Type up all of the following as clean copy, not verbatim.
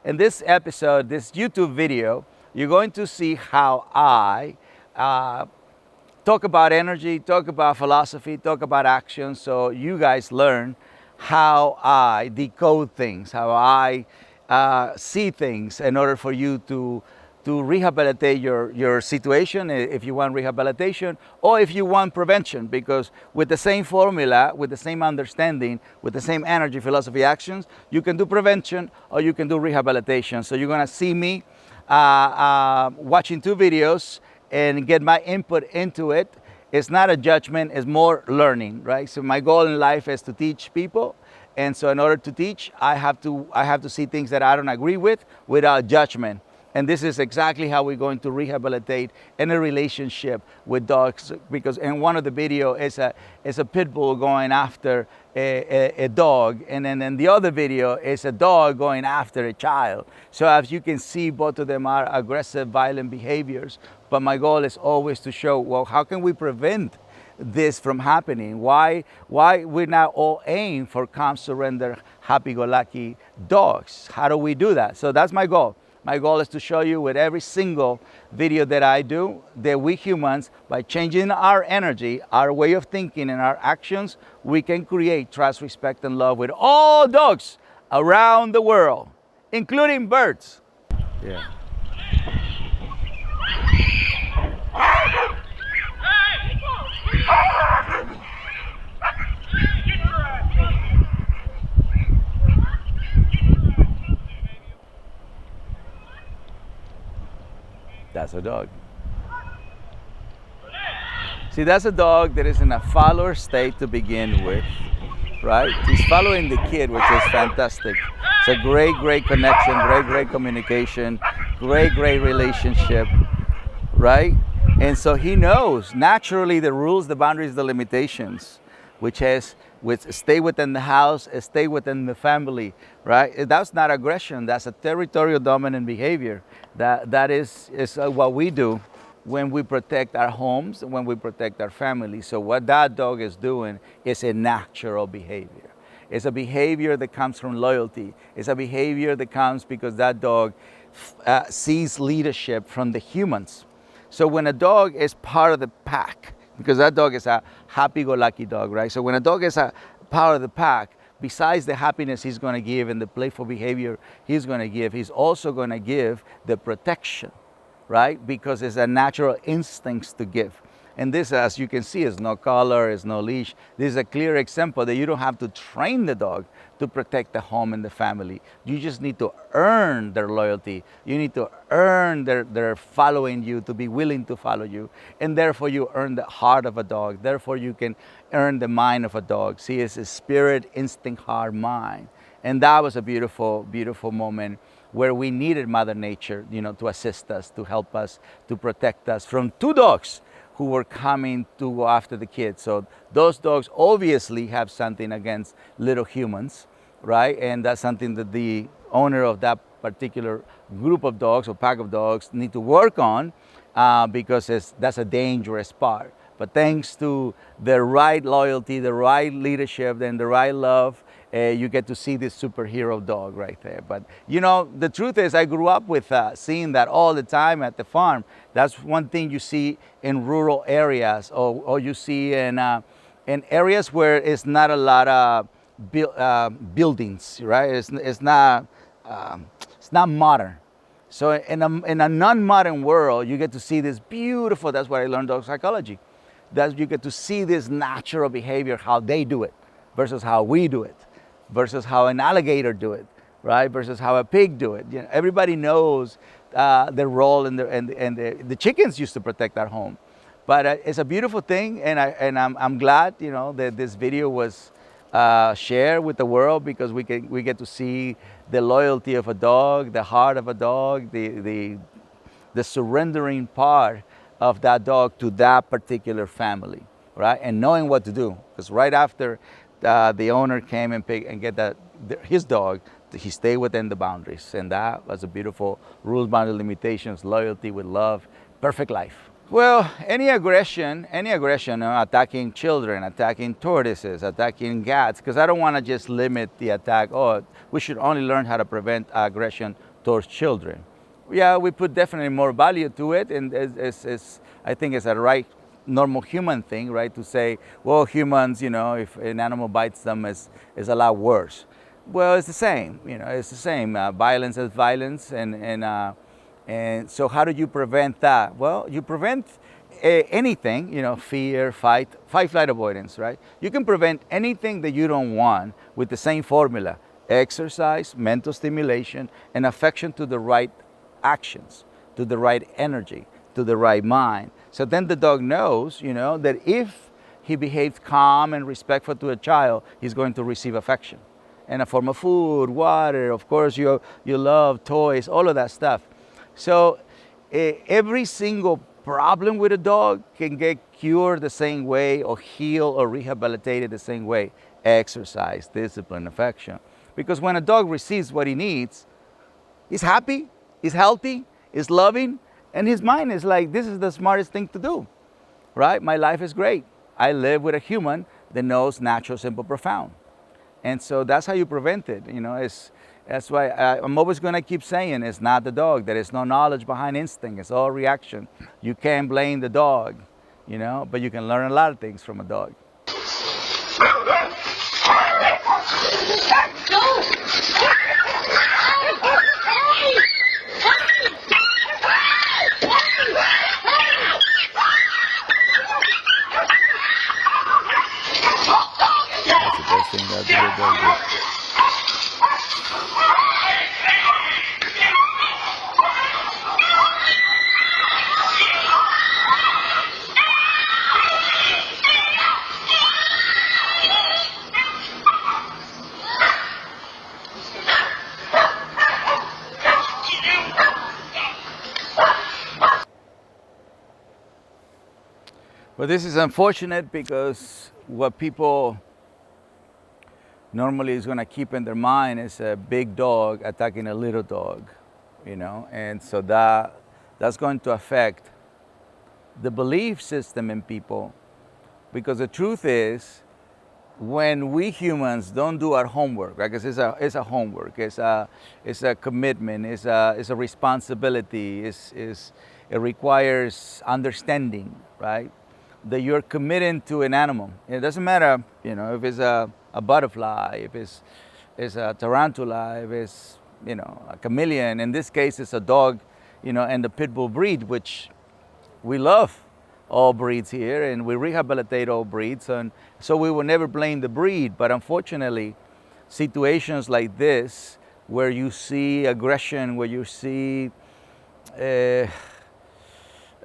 in this episode, this YouTube video, you're going to see how I talk about energy, talk about philosophy, talk about action, so you guys learn how I decode things, how I see things in order for you to rehabilitate your situation if you want rehabilitation or if you want prevention, because with the same formula, with the same understanding, with the same energy, philosophy, actions, you can do prevention or you can do rehabilitation. So you're gonna see me watching two videos and get my input into it. It's not a judgment, it's more learning, right? So my goal in life is to teach people. And so in order to teach, I have to see things that I don't agree with without judgment. And this is exactly how we're going to rehabilitate in a relationship with dogs, because in one of the video is a pit bull going after a dog, and then in the other video is a dog going after a child. So as you can see, both of them are aggressive, violent behaviors. But my goal is always to show, well, how can we prevent this from happening? Why we not all aim for calm, surrender, happy-go-lucky dogs? How do we do that? So that's my goal. My goal is to show you with every single video that I do that we humans, by changing our energy, our way of thinking, and our actions, we can create trust, respect, and love with all dogs around the world, including birds. Yeah. That's a dog. See, that's a dog that is in a follower state to begin with, right? He's following the kid, which is fantastic. It's a great connection, great communication, great relationship, right? And so he knows naturally the rules, the boundaries, the limitations, which stay within the house, stay within the family, right? That's not aggression. That's a territorial dominant behavior. That is what we do when we protect our homes and when we protect our family. So what that dog is doing is a natural behavior. It's a behavior that comes from loyalty. It's a behavior that comes because that dog sees leadership from the humans. So when a dog is part of the pack, because that dog is a happy-go-lucky dog, right? So when a dog is a part of the pack, besides the happiness he's going to give and the playful behavior he's going to give, he's also going to give the protection, right? Because it's a natural instinct to give. And this, as you can see, is no collar, is no leash. This is a clear example that you don't have to train the dog to protect the home and the family. You just need to earn their loyalty. You need to earn their following you, to be willing to follow you. And therefore you earn the heart of a dog. Therefore you can earn the mind of a dog. See, it's a spirit, instinct, heart, mind. And that was a beautiful moment where we needed Mother Nature, to assist us, to help us, to protect us from two dogs who were coming to go after the kids. So those dogs obviously have something against little humans, right? And that's something that the owner of that particular group of dogs or pack of dogs need to work on, because that's a dangerous part. But thanks to the right loyalty, the right leadership, and the right love, you get to see this superhero dog right there. But the truth is, I grew up with seeing that all the time at the farm. That's one thing you see in rural areas, or you see in areas where it's not a lot of buildings, right? It's not modern. So in a non-modern world, you get to see this beautiful. That's what I learned dog psychology. That you get to see this natural behavior, how they do it, versus how we do it, versus how an alligator do it, right? Versus how a pig do it. Everybody knows their role, and the chickens used to protect our home. But it's a beautiful thing, and I'm glad that this video was shared with the world, because we get to see the loyalty of a dog, the heart of a dog, the surrendering part of that dog to that particular family, right? And knowing what to do, because right after the owner came and get his dog, he stayed within the boundaries, and that was a beautiful rules, boundaries, limitations, loyalty with love, perfect life. Well, any aggression, attacking children, attacking tortoises, attacking cats, because I don't want to just limit the attack. Oh, we should only learn how to prevent aggression towards children. Yeah, we put definitely more value to it, and I think it's a right normal human thing, right, to say, well, humans, if an animal bites them, is a lot worse. Well, it's the same, it's the same. Violence is violence, and so how do you prevent that? Well, you prevent anything, fear, fight, flight avoidance, right? You can prevent anything that you don't want with the same formula: exercise, mental stimulation, and affection to the right actions, to the right energy, to the right mind. So then the dog knows, that if he behaves calm and respectful to a child, he's going to receive affection in a form of food, water, of course, your love, toys, all of that stuff. So every single problem with a dog can get cured the same way, or healed or rehabilitated the same way: exercise, discipline, affection. Because when a dog receives what he needs, he's happy, he's healthy, he's loving, and his mind is like, this is the smartest thing to do, right? My life is great. I live with a human that knows natural, simple, profound. And so that's how you prevent it. That's why I'm always going to keep saying, it's not the dog. There is no knowledge behind instinct. It's all reaction. You can't blame the dog, but you can learn a lot of things from a dog. That's the best thing that the dog did. But this is unfortunate, because what people normally is going to keep in their mind is a big dog attacking a little dog, and so that's going to affect the belief system in people, because the truth is, when we humans don't do our homework, right? Because it's a homework, it's a commitment, it's a responsibility, it requires understanding, right? That you're committed to an animal. It doesn't matter, if it's a butterfly, if it's a tarantula, if it's, a chameleon. In this case, it's a dog, and the pit bull breed, which we love all breeds here, and we rehabilitate all breeds, and so we will never blame the breed. But unfortunately, situations like this, where you see aggression, where you see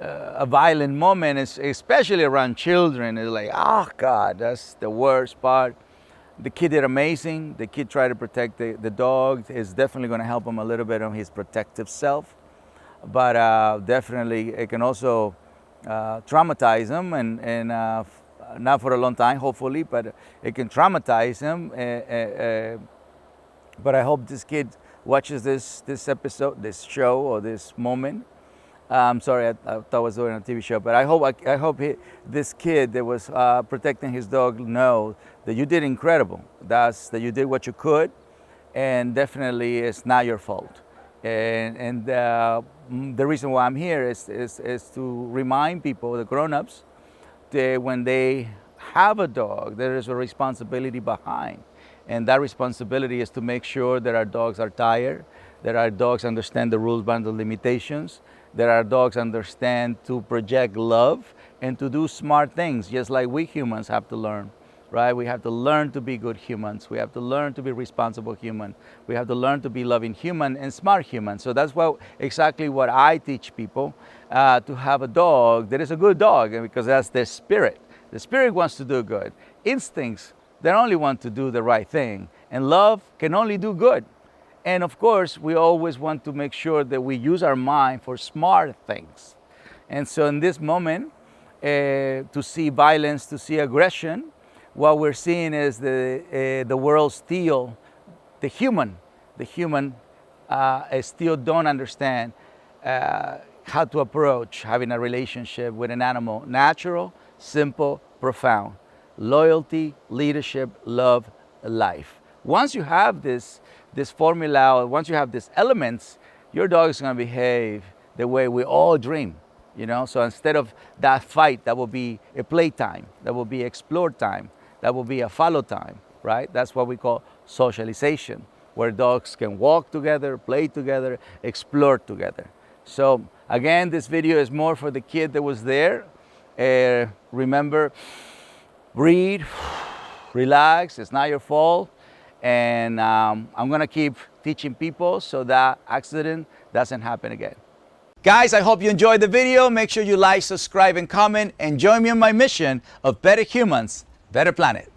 a violent moment, especially around children, is like, oh God, that's the worst part. The kid did amazing. The kid tried to protect the dog. It's definitely going to help him a little bit on his protective self, but definitely it can also traumatize him, and not for a long time, hopefully, but it can traumatize him. But I hope this kid watches this episode, this show, or this moment. I'm sorry, I thought I was doing a TV show, but I hope this kid that was protecting his dog knows that you did incredible. That you did what you could, and definitely it's not your fault. And the reason why I'm here is to remind people, the grown-ups, that when they have a dog, there is a responsibility behind. And that responsibility is to make sure that our dogs are tired, that our dogs understand the rules, boundaries, limitations, that our dogs understand to project love and to do smart things, just like we humans have to learn, right? We have to learn to be good humans. We have to learn to be responsible human. We have to learn to be loving human and smart human. So that's exactly what I teach people, to have a dog that is a good dog, because that's their spirit. The spirit wants to do good. Instincts, they only want to do the right thing. And love can only do good. And of course, we always want to make sure that we use our mind for smart things. And so in this moment, to see violence, to see aggression, what we're seeing is the world still, the human still don't understand how to approach having a relationship with an animal. Natural, simple, profound. Loyalty, leadership, love, life. once you have this formula, once you have these elements, your dog is going to behave the way we all dream, you know. So instead of that fight, that will be a play time, that will be explore time, that will be a follow time, right? That's what we call socialization, where dogs can walk together, play together, explore together. So again, this video is more for the kid that was there. Remember, breathe, relax, it's not your fault. And I'm gonna keep teaching people so that accident doesn't happen again. Guys, I hope you enjoyed the video. Make sure you like, subscribe, and comment, and join me on my mission of better humans, better planet.